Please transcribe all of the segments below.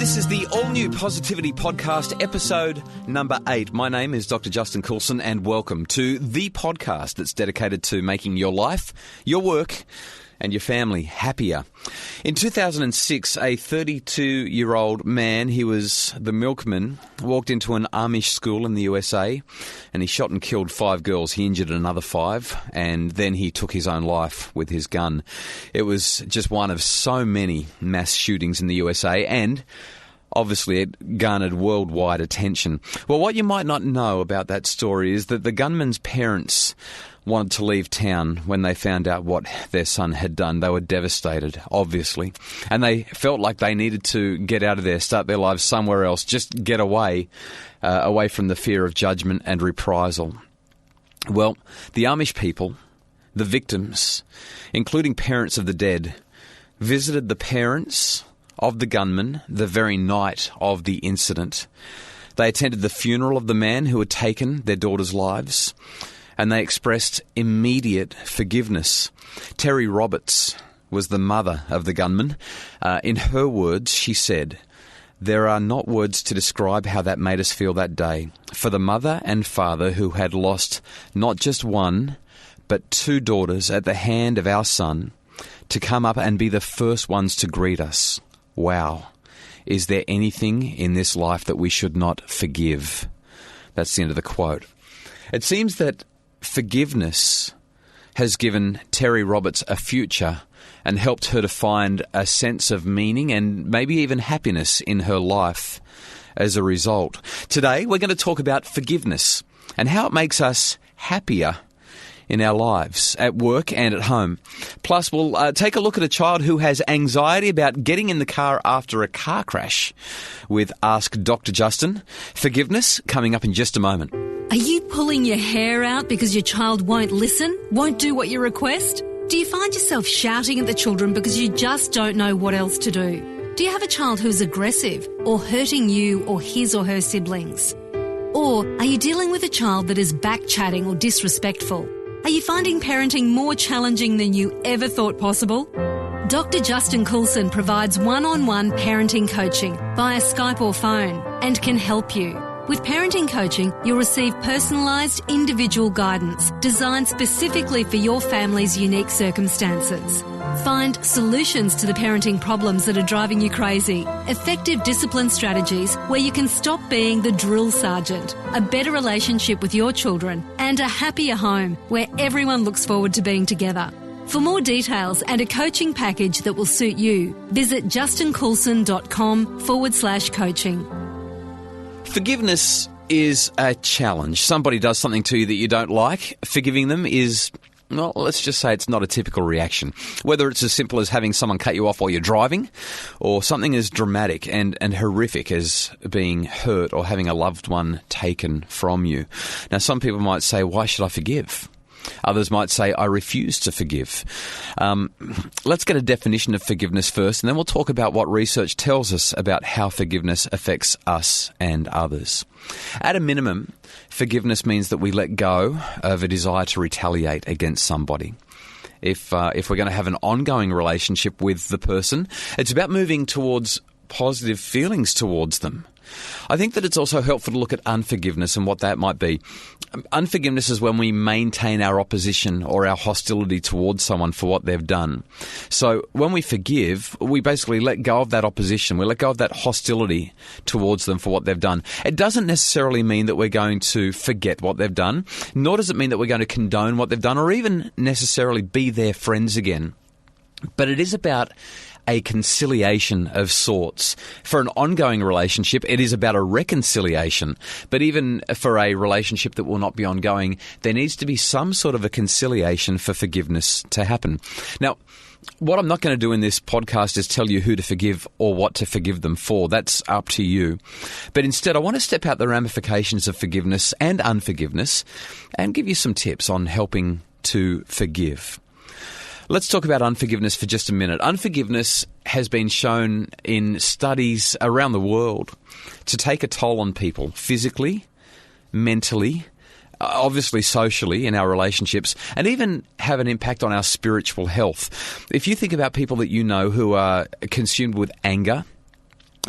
This is the all-new Positivity Podcast, episode number 8. My name is Dr. Justin Coulson, and welcome to the podcast that's dedicated to making your life, your work, and your family happier. In 2006, a 32-year-old man, he was the milkman, walked into an Amish school in the USA, and he shot and killed 5 girls. He injured another 5, and then he took his own life with his gun. It was just one of so many mass shootings in the USA, and obviously it garnered worldwide attention. Well, what you might not know about that story is that the gunman's parents wanted to leave town when they found out what their son had done. They were devastated, obviously, and they felt like they needed to get out of there, start their lives somewhere else, just get away from the fear of judgment and reprisal. Well, the Amish people, the victims, including parents of the dead, visited the parents of the gunman the very night of the incident. They attended the funeral of the man who had taken their daughters' lives, and they expressed immediate forgiveness. Terry Roberts was the mother of the gunman. In her words, she said, "There are not words to describe how that made us feel that day. For the mother and father who had lost not just one, but 2 daughters at the hand of our son, to come up and be the first ones to greet us. Wow. Is there anything in this life that we should not forgive?" That's the end of the quote. It seems that forgiveness has given Terry Roberts a future and helped her to find a sense of meaning and maybe even happiness in her life as a result. Today, we're going to talk about forgiveness and how it makes us happier in our lives, at work and at home. Plus, we'll take a look at a child who has anxiety about getting in the car after a car crash with Ask Dr. Justin. Forgiveness coming up in just a moment. Are you pulling your hair out because your child won't listen, won't do what you request? Do you find yourself shouting at the children because you just don't know what else to do? Do you have a child who's aggressive or hurting you or his or her siblings? Or are you dealing with a child that is back-chatting or disrespectful? Are you finding parenting more challenging than you ever thought possible? Dr. Justin Coulson provides one-on-one parenting coaching via Skype or phone and can help you. With parenting coaching, you'll receive personalised individual guidance designed specifically for your family's unique circumstances. Find solutions to the parenting problems that are driving you crazy, effective discipline strategies where you can stop being the drill sergeant, a better relationship with your children, and a happier home where everyone looks forward to being together. For more details and a coaching package that will suit you, visit justincoulson.com/coaching. Forgiveness is a challenge. Somebody does something to you that you don't like. Forgiving them is, well, let's just say it's not a typical reaction. Whether it's as simple as having someone cut you off while you're driving, or something as dramatic and horrific as being hurt or having a loved one taken from you. Now, some people might say, why should I forgive? Others might say, I refuse to forgive. Let's get a definition of forgiveness first, and then we'll talk about what research tells us about how forgiveness affects us and others. At a minimum, forgiveness means that we let go of a desire to retaliate against somebody. If we're going to have an ongoing relationship with the person, it's about moving towards positive feelings towards them. I think that it's also helpful to look at unforgiveness and what that might be. Unforgiveness is when we maintain our opposition or our hostility towards someone for what they've done. So when we forgive, we basically let go of that opposition. We let go of that hostility towards them for what they've done. It doesn't necessarily mean that we're going to forget what they've done, nor does it mean that we're going to condone what they've done or even necessarily be their friends again. But it is about a conciliation of sorts. For an ongoing relationship, it is about a reconciliation. But even for a relationship that will not be ongoing, there needs to be some sort of a conciliation for forgiveness to happen. Now, what I'm not going to do in this podcast is tell you who to forgive or what to forgive them for. That's up to you. But instead, I want to step out the ramifications of forgiveness and unforgiveness and give you some tips on helping to forgive. Let's talk about unforgiveness for just a minute. Unforgiveness has been shown in studies around the world to take a toll on people physically, mentally, obviously socially in our relationships, and even have an impact on our spiritual health. If you think about people that you know who are consumed with anger,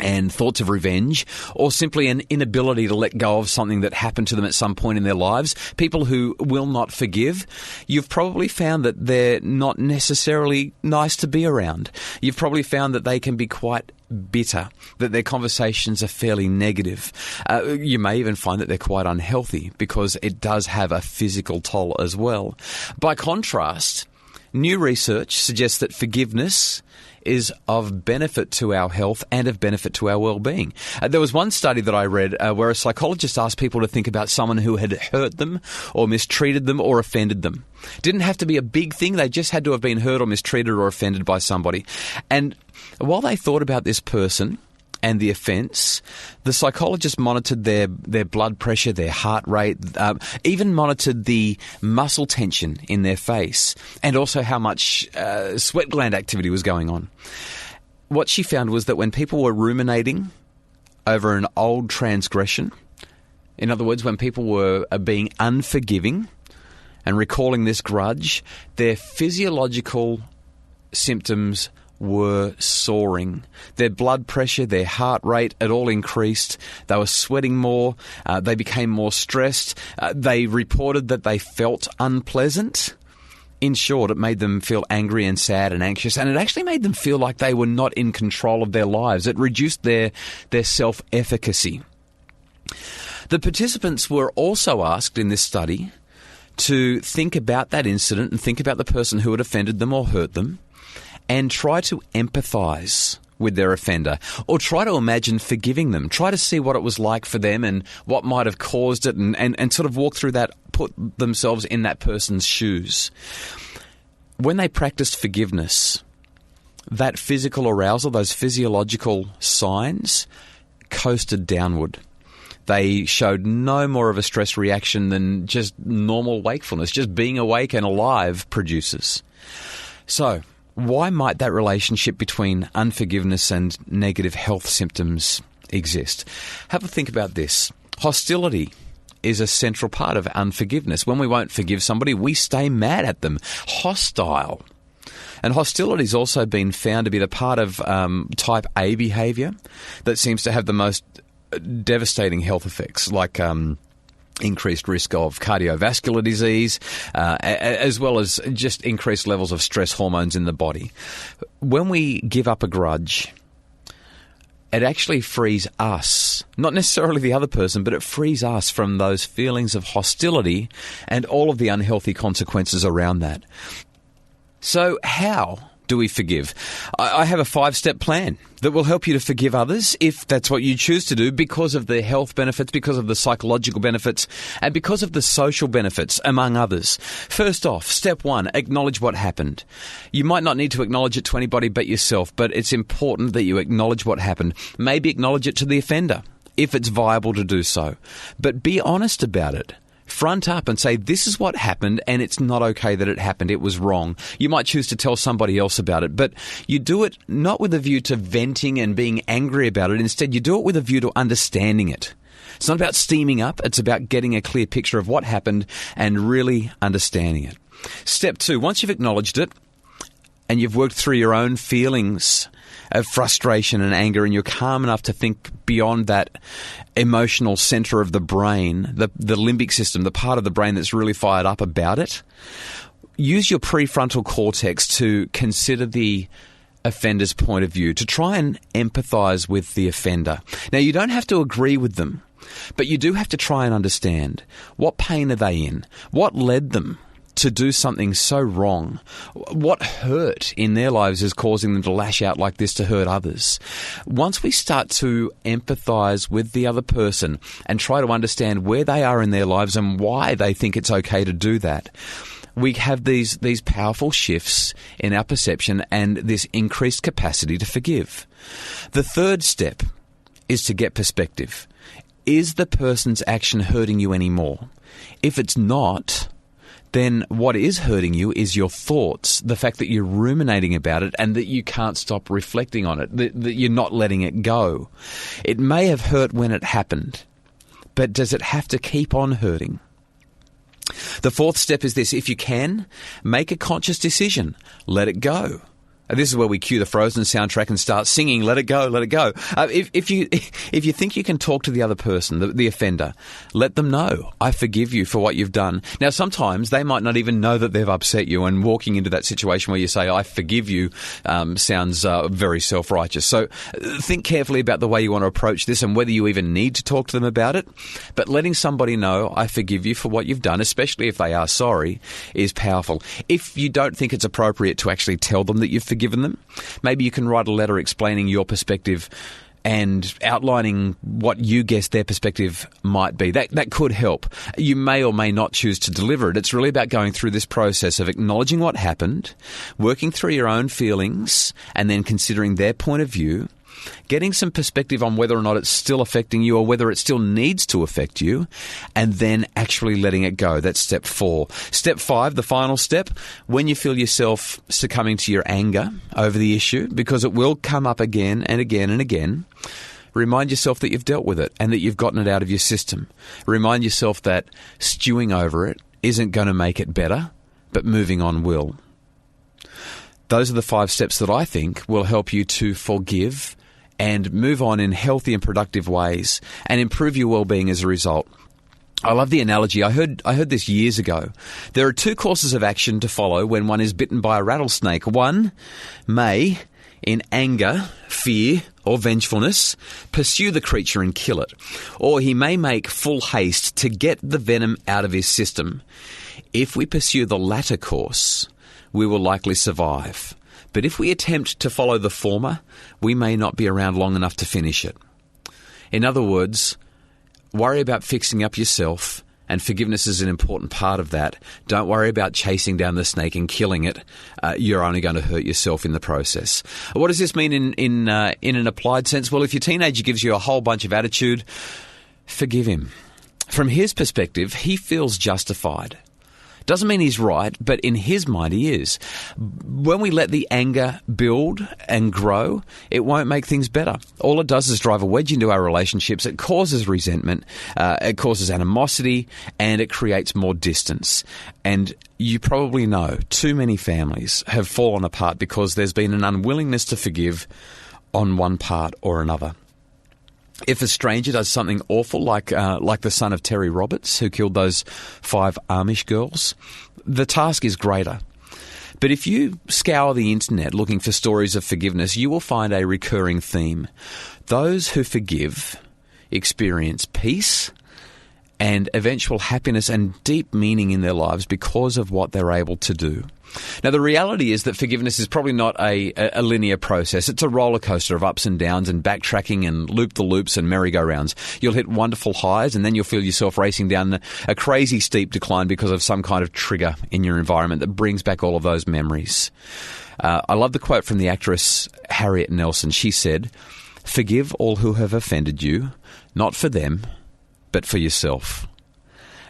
and thoughts of revenge, or simply an inability to let go of something that happened to them at some point in their lives, people who will not forgive, you've probably found that they're not necessarily nice to be around. You've probably found that they can be quite bitter, that their conversations are fairly negative. You may even find that they're quite unhealthy because it does have a physical toll as well. By contrast, new research suggests that forgiveness is of benefit to our health and of benefit to our well-being. There was one study that I read where a psychologist asked people to think about someone who had hurt them or mistreated them or offended them. Didn't have to be a big thing. They just had to have been hurt or mistreated or offended by somebody. And while they thought about this person and the offence, the psychologist monitored their blood pressure, their heart rate, even monitored the muscle tension in their face, and also how much sweat gland activity was going on. What she found was that when people were ruminating over an old transgression, in other words, when people were being unforgiving and recalling this grudge, their physiological symptoms were soaring. Their blood pressure, their heart rate, it all increased. They were sweating more. They became more stressed. They reported that they felt unpleasant. In short, it made them feel angry and sad and anxious, and it actually made them feel like they were not in control of their lives. It reduced their self-efficacy. The participants were also asked in this study to think about that incident and think about the person who had offended them or hurt them, and try to empathise with their offender, or try to imagine forgiving them. Try to see what it was like for them and what might have caused it, and sort of walk through that, put themselves in that person's shoes. When they practiced forgiveness, that physical arousal, those physiological signs, coasted downward. They showed no more of a stress reaction than just normal wakefulness, just being awake and alive produces. So, why might that relationship between unforgiveness and negative health symptoms exist? Have a think about this. Hostility is a central part of unforgiveness. When we won't forgive somebody, we stay mad at them. Hostile. And hostility has also been found to be the part of type A behaviour that seems to have the most devastating health effects, like increased risk of cardiovascular disease, as well as just increased levels of stress hormones in the body. When we give up a grudge, it actually frees us, not necessarily the other person, but it frees us from those feelings of hostility and all of the unhealthy consequences around that. So how do we forgive? I have a 5-step plan that will help you to forgive others if that's what you choose to do, because of the health benefits, because of the psychological benefits, and because of the social benefits, among others. First off, step 1, acknowledge what happened. You might not need to acknowledge it to anybody but yourself, but it's important that you acknowledge what happened. Maybe acknowledge it to the offender, if it's viable to do so. But be honest about it. Front up and say, this is what happened, and it's not okay that it happened. It was wrong. You might choose to tell somebody else about it, but you do it not with a view to venting and being angry about it. Instead, you do it with a view to understanding it. It's not about steaming up. It's about getting a clear picture of what happened and really understanding it. Step 2, once you've acknowledged it and you've worked through your own feelings of frustration and anger, and you're calm enough to think beyond that emotional center of the brain, the limbic system, the part of the brain that's really fired up about it, use your prefrontal cortex to consider the offender's point of view, to try and empathize with the offender. Now, you don't have to agree with them, but you do have to try and understand, what pain are they in? What led them to do something so wrong? What hurt in their lives is causing them to lash out like this to hurt others? Once we start to empathise with the other person and try to understand where they are in their lives and why they think it's okay to do that, we have these powerful shifts in our perception and this increased capacity to forgive. The third step is to get perspective. Is the person's action hurting you anymore? If it's not, then what is hurting you is your thoughts, the fact that you're ruminating about it and that you can't stop reflecting on it, that you're not letting it go. It may have hurt when it happened, but does it have to keep on hurting? The fourth step is this: if you can, make a conscious decision. Let it go. This is where we cue the Frozen soundtrack and start singing, let it go, let it go. If you think you can talk to the other person, the offender, let them know, I forgive you for what you've done. Now, sometimes they might not even know that they've upset you, and walking into that situation where you say, I forgive you, sounds very self-righteous. So think carefully about the way you want to approach this and whether you even need to talk to them about it. But letting somebody know, I forgive you for what you've done, especially if they are sorry, is powerful. If you don't think it's appropriate to actually tell them that you've forgiven them, maybe you can write a letter explaining your perspective and outlining what you guess their perspective might be. That could help. You may or may not choose to deliver it. It's really about going through this process of acknowledging what happened, working through your own feelings, and then considering their point of view, getting some perspective on whether or not it's still affecting you or whether it still needs to affect you, and then actually letting it go. That's step 4. Step 5, the final step, when you feel yourself succumbing to your anger over the issue, because it will come up again and again and again, remind yourself that you've dealt with it and that you've gotten it out of your system. Remind yourself that stewing over it isn't going to make it better, but moving on will. Those are the 5 steps that I think will help you to forgive and move on in healthy and productive ways and improve your well-being as a result. I love the analogy. I heard this years ago. There are 2 courses of action to follow when one is bitten by a rattlesnake. One may, in anger, fear, or vengefulness, pursue the creature and kill it. Or he may make full haste to get the venom out of his system. If we pursue the latter course, we will likely survive. But if we attempt to follow the former, we may not be around long enough to finish it. In other words, worry about fixing up yourself, and forgiveness is an important part of that. Don't worry about chasing down the snake and killing it. You're only going to hurt yourself in the process. What does this mean in an applied sense? Well, if your teenager gives you a whole bunch of attitude, forgive him. From his perspective, he feels justified. Doesn't mean he's right, but in his mind he is. When we let the anger build and grow, it won't make things better. All it does is drive a wedge into our relationships. It causes resentment, it causes animosity, and it creates more distance. And you probably know too many families have fallen apart because there's been an unwillingness to forgive on one part or another. If a stranger does something awful, like the son of Terry Roberts, who killed those 5 Amish girls, the task is greater. But if you scour the internet looking for stories of forgiveness, you will find a recurring theme. Those who forgive experience peace and eventual happiness and deep meaning in their lives because of what they're able to do. Now, the reality is that forgiveness is probably not a linear process. It's a roller coaster of ups and downs and backtracking and loop-the-loops and merry-go-rounds. You'll hit wonderful highs and then you'll feel yourself racing down a crazy steep decline because of some kind of trigger in your environment that brings back all of those memories. I love the quote from the actress Harriet Nelson. She said, "Forgive all who have offended you, not for them, but for yourself."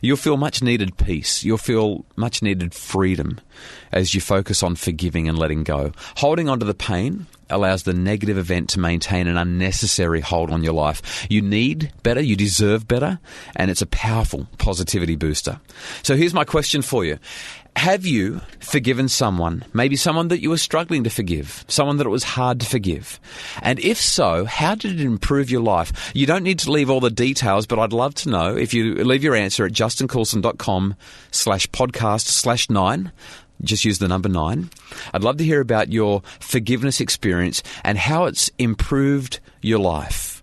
You'll feel much needed peace. You'll feel much needed freedom as you focus on forgiving and letting go. Holding on to the pain allows the negative event to maintain an unnecessary hold on your life. You need better, you deserve better, and it's a powerful positivity booster. So here's my question for you. Have you forgiven someone, maybe someone that you were struggling to forgive, someone that it was hard to forgive? And if so, how did it improve your life? You don't need to leave all the details, but I'd love to know if you leave your answer at justincoulson.com/podcast/9. Just use the number 9. I'd love to hear about your forgiveness experience and how it's improved your life.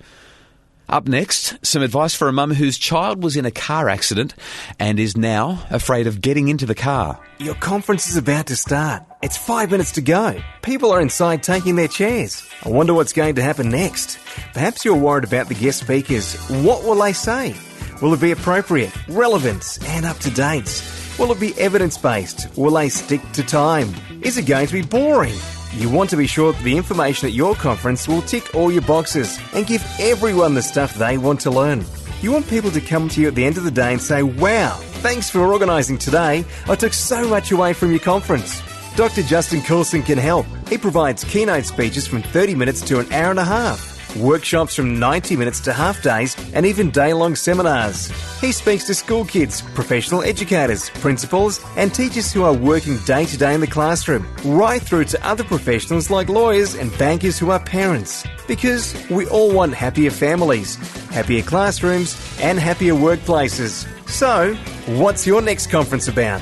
Up next, some advice for a mum whose child was in a car accident and is now afraid of getting into the car. Your conference is about to start. It's 5 minutes to go. People are inside taking their chairs. I wonder what's going to happen next. Perhaps you're worried about the guest speakers. What will they say? Will it be appropriate, relevant, and up to date? Will it be evidence-based? Will they stick to time? Is it going to be boring? You want to be sure that the information at your conference will tick all your boxes and give everyone the stuff they want to learn. You want people to come to you at the end of the day and say, "Wow, thanks for organising today. I took so much away from your conference." Dr. Justin Coulson can help. He provides keynote speeches from 30 minutes to an hour and a half. workshops from 90 minutes to half days, and even day-long seminars. He speaks to school kids, professional educators, principals, and teachers who are working day-to-day in the classroom, right through to other professionals like lawyers and bankers who are parents. Because we all want happier families, happier classrooms, and happier workplaces. So, what's your next conference about?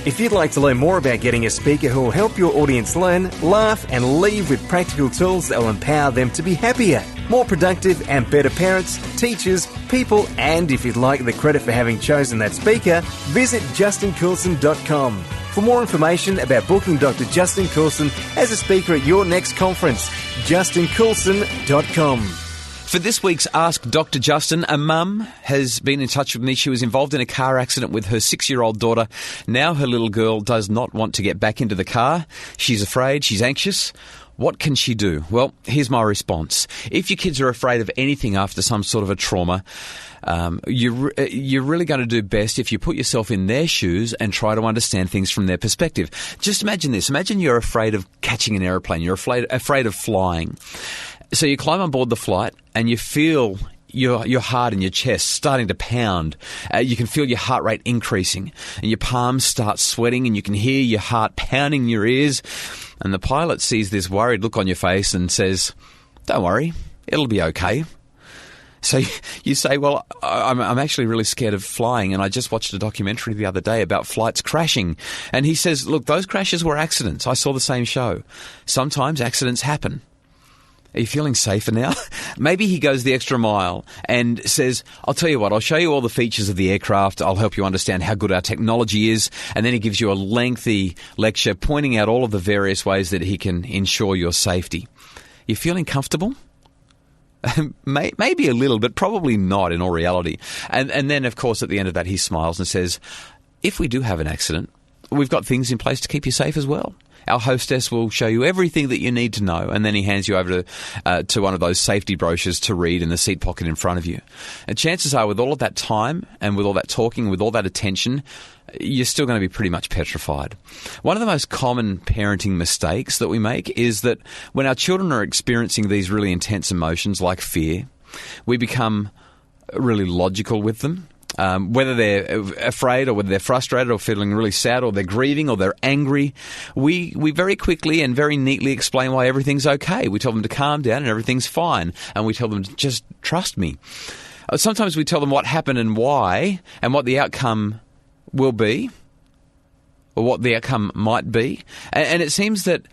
If you'd like to learn more about getting a speaker who will help your audience learn, laugh, and leave with practical tools that will empower them to be happier, more productive, and better parents, teachers, people, and if you'd like the credit for having chosen that speaker, visit justincoulson.com. For more information about booking Dr. Justin Coulson as a speaker at your next conference, justincoulson.com. For this week's Ask Dr. Justin, a mum has been in touch with me. She was involved in a car accident with her 6-year-old daughter. Now her little girl does not want to get back into the car. She's afraid, she's anxious. What can she do? Well, here's my response. If your kids are afraid of anything after some sort of a trauma, you're really going to do best if you put yourself in their shoes and try to understand things from their perspective. Just imagine this. Imagine you're afraid of catching an aeroplane. You're afraid of flying. So you climb on board the flight and you feel your heart in your chest starting to pound. You can feel your heart rate increasing and your palms start sweating and you can hear your heart pounding in your ears. And the pilot sees this worried look on your face and says, "Don't worry, it'll be okay." So you say, "Well, I'm actually really scared of flying, and I just watched a documentary the other day about flights crashing." And he says, "Look, those crashes were accidents. I saw the same show. Sometimes accidents happen. Are you feeling safer now?" Maybe he goes the extra mile and says, "I'll tell you what, I'll show you all the features of the aircraft. I'll help you understand how good our technology is." And then he gives you a lengthy lecture pointing out all of the various ways that he can ensure your safety. You feeling comfortable? Maybe a little, but probably not in all reality. And then, of course, at the end of that, he smiles and says, "If we do have an accident, we've got things in place to keep you safe as well. Our hostess will show you everything that you need to know," and then he hands you over to one of those safety brochures to read in the seat pocket in front of you. And chances are, with all of that time and with all that talking, with all that attention, you're still going to be pretty much petrified. One of the most common parenting mistakes that we make is that when our children are experiencing these really intense emotions like fear, we become really logical with them. Whether they're afraid or whether they're frustrated or feeling really sad or they're grieving or they're angry, we very quickly and very neatly explain why everything's okay. We tell them to calm down and everything's fine, and we tell them to just trust me. Sometimes we tell them what happened and why and what the outcome will be or what the outcome might be. And it seems that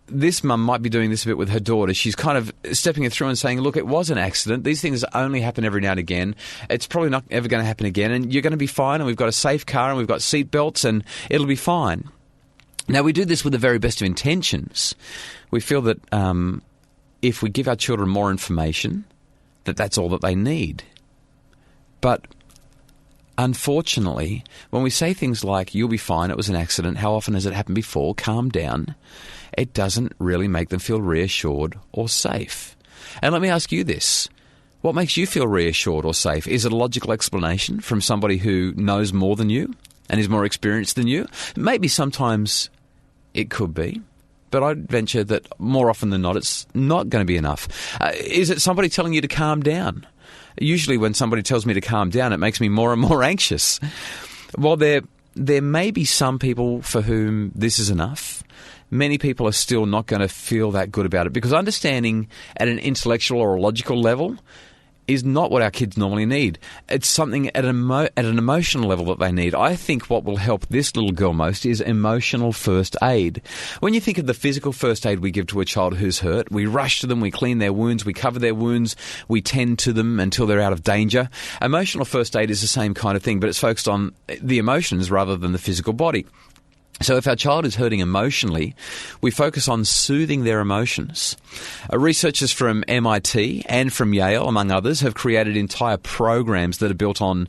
this mum might be doing this a bit with her daughter. She's kind of stepping it through and saying, "Look, it was an accident. These things only happen every now and again. It's probably not ever going to happen again, and you're going to be fine, and we've got a safe car, and we've got seat belts, and it'll be fine." Now, we do this with the very best of intentions. We feel that if we give our children more information, that's all that they need. But unfortunately, when we say things like, "You'll be fine, it was an accident, how often has it happened before, calm down," it doesn't really make them feel reassured or safe. And let me ask you this. What makes you feel reassured or safe? Is it a logical explanation from somebody who knows more than you and is more experienced than you? Maybe sometimes it could be, but I'd venture that more often than not, it's not going to be enough. Is it somebody telling you to calm down? Usually when somebody tells me to calm down, it makes me more and more anxious. While there may be some people for whom this is enough, many people are still not going to feel that good about it, because understanding at an intellectual or a logical level is not what our kids normally need. It's something at an emotional level that they need. I think what will help this little girl most is emotional first aid. When you think of the physical first aid we give to a child who's hurt, we rush to them, we clean their wounds, we cover their wounds, we tend to them until they're out of danger. Emotional first aid is the same kind of thing, but it's focused on the emotions rather than the physical body. So if our child is hurting emotionally, we focus on soothing their emotions. Researchers from MIT and from Yale, among others, have created entire programs that are built on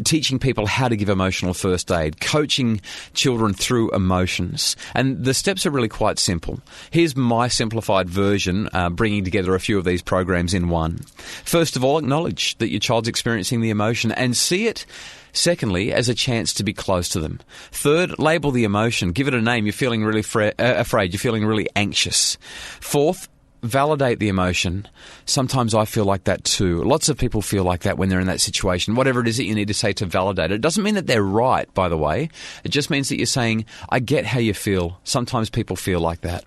teaching people how to give emotional first aid, coaching children through emotions. And the steps are really quite simple. Here's my simplified version, bringing together a few of these programs in one. First of all, acknowledge that your child's experiencing the emotion and see it. Secondly, as a chance to be close to them. Third, label the emotion. Give it a name. You're feeling really afraid. You're feeling really anxious. Fourth, validate the emotion. Sometimes I feel like that too. Lots of people feel like that when they're in that situation. Whatever it is that you need to say to validate it. It doesn't mean that they're right, by the way. It just means that you're saying, I get how you feel. Sometimes people feel like that.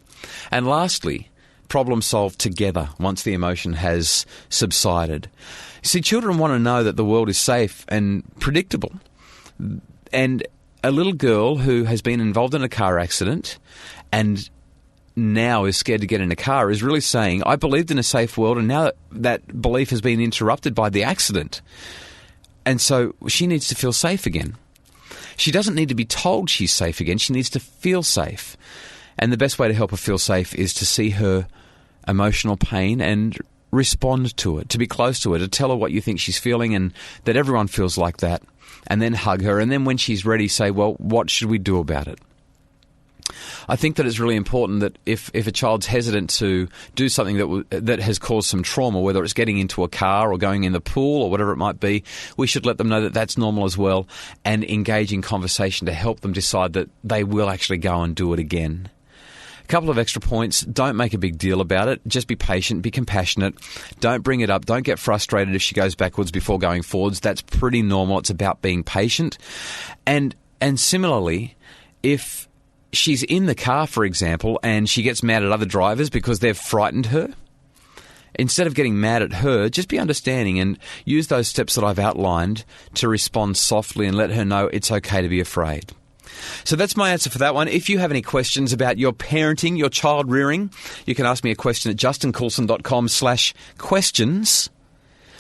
And lastly, problem solve together once the emotion has subsided. See, children want to know that the world is safe and predictable. And a little girl who has been involved in a car accident and now is scared to get in a car is really saying, I believed in a safe world, and now that belief has been interrupted by the accident. And so she needs to feel safe again. She doesn't need to be told she's safe again. She needs to feel safe. And the best way to help her feel safe is to see her emotional pain and respond to it, to be close to her, to tell her what you think she's feeling and that everyone feels like that, and then hug her. And then when she's ready, say, well, what should we do about it? I think that it's really important that if a child's hesitant to do something that has caused some trauma, whether it's getting into a car or going in the pool or whatever it might be, we should let them know that that's normal as well and engage in conversation to help them decide that they will actually go and do it again. A couple of extra points. Don't make a big deal about it. Just be patient, be compassionate. Don't bring it up. Don't get frustrated if she goes backwards before going forwards. That's pretty normal. It's about being patient. And similarly, if she's in the car, for example, and she gets mad at other drivers because they've frightened her, instead of getting mad at her, just be understanding and use those steps that I've outlined to respond softly and let her know it's okay to be afraid. So that's my answer for that one. If you have any questions about your parenting, your child rearing, you can ask me a question at justincoulson.com/questions.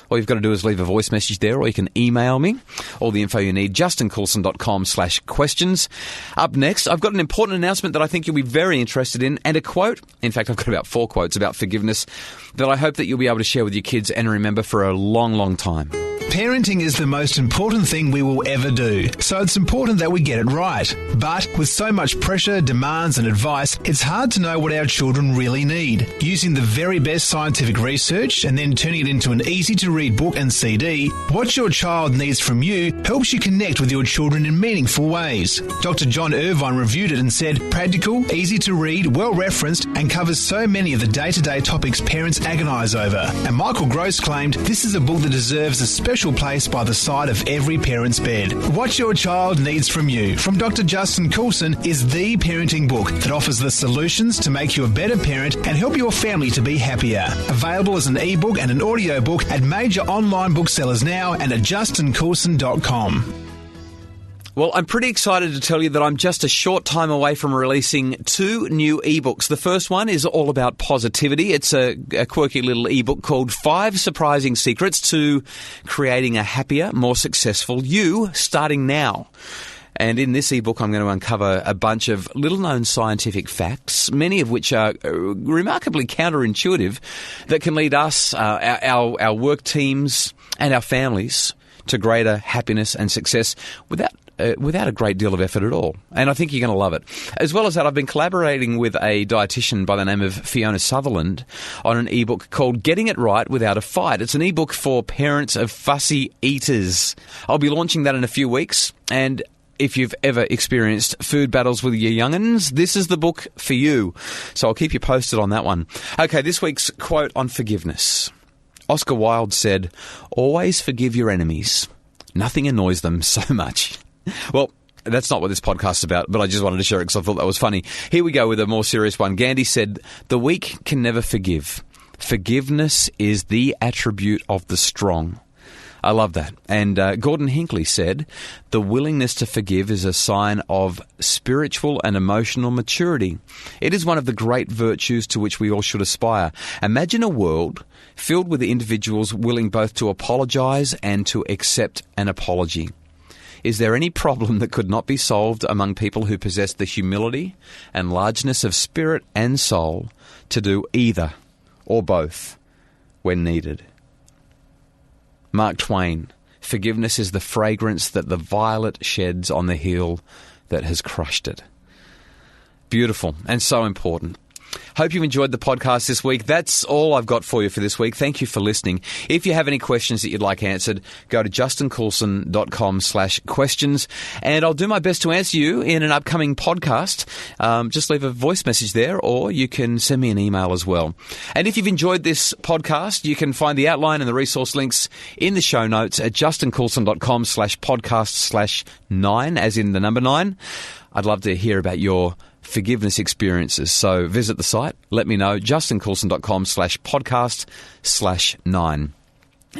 All you've got to do is leave a voice message there, or you can email me. All the info you need, justincoulson.com/questions. Up next, I've got an important announcement that I think you'll be very interested in, and a quote. In fact, I've got about 4 quotes about forgiveness that I hope that you'll be able to share with your kids and remember for a long, long time. Parenting is the most important thing we will ever do, so it's important that we get it right. But with so much pressure, demands and advice, it's hard to know what our children really need. Using the very best scientific research and then turning it into an easy-to-read book and CD, What Your Child Needs From You helps you connect with your children in meaningful ways. Dr. John Irvine reviewed it and said, practical, easy to read, well-referenced and covers so many of the day-to-day topics parents agonise over. And Michael Gross claimed, this is a book that deserves a special place by the side of every parent's bed. What Your Child Needs From You from Dr. Justin Coulson is the parenting book that offers the solutions to make you a better parent and help your family to be happier. Available as an ebook and an audiobook at major online booksellers now and at justincoulson.com. Well, I'm pretty excited to tell you that I'm just a short time away from releasing 2 new ebooks. The first one is all about positivity. It's a quirky little ebook called 5 Surprising Secrets to Creating a Happier, More Successful You, starting now. And in this ebook, I'm going to uncover a bunch of little-known scientific facts, many of which are remarkably counterintuitive, that can lead us, our work teams, and our families to greater happiness and success without a great deal of effort at all. And I think you're going to love it. As well as that, I've been collaborating with a dietitian by the name of Fiona Sutherland on an ebook called Getting It Right Without a Fight. It's an ebook for parents of fussy eaters. I'll be launching that in a few weeks, and if you've ever experienced food battles with your young'uns, this is the book for you. So I'll keep you posted on that one. Okay, this week's quote on forgiveness. Oscar Wilde said, "Always forgive your enemies. Nothing annoys them so much." Well, that's not what this podcast is about, but I just wanted to share it because I thought that was funny. Here we go with a more serious one. Gandhi said, "The weak can never forgive. Forgiveness is the attribute of the strong." I love that. And Gordon Hinckley said, "The willingness to forgive is a sign of spiritual and emotional maturity. It is one of the great virtues to which we all should aspire. Imagine a world filled with individuals willing both to apologize and to accept an apology. Is there any problem that could not be solved among people who possess the humility and largeness of spirit and soul to do either or both when needed?" Mark Twain, "Forgiveness is the fragrance that the violet sheds on the heel that has crushed it." Beautiful and so important. Hope you enjoyed the podcast this week. That's all I've got for you for this week. Thank you for listening. If you have any questions that you'd like answered, go to justincoulson.com/questions, and I'll do my best to answer you in an upcoming podcast. Just leave a voice message there, or you can send me an email as well. And if you've enjoyed this podcast, you can find the outline and the resource links in the show notes at justincoulson.com/podcast/9, as in the number 9. I'd love to hear about your forgiveness experiences. So visit the site, let me know, justincoulson.com/podcast/9.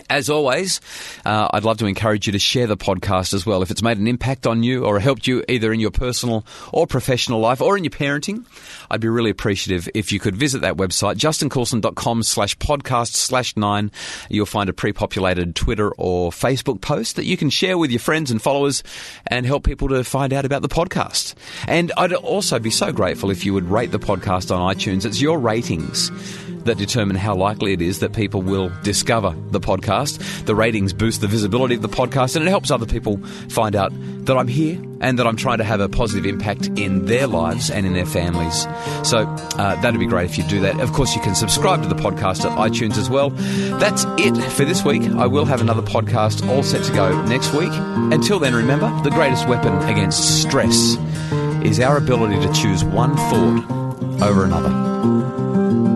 As always, I'd love to encourage you to share the podcast as well. If it's made an impact on you or helped you either in your personal or professional life or in your parenting, I'd be really appreciative if you could visit that website, justincoulson.com/podcast/9. You'll find a pre-populated Twitter or Facebook post that you can share with your friends and followers and help people to find out about the podcast. And I'd also be so grateful if you would rate the podcast on iTunes. It's your ratings that determine how likely it is that people will discover the podcast. The ratings boost the visibility of the podcast, and it helps other people find out that I'm here and that I'm trying to have a positive impact in their lives and in their families. So that'd be great if you do that. Of course, you can subscribe to the podcast at iTunes as well. That's it for this week. I will have another podcast all set to go next week. Until then, remember, the greatest weapon against stress is our ability to choose one thought over another.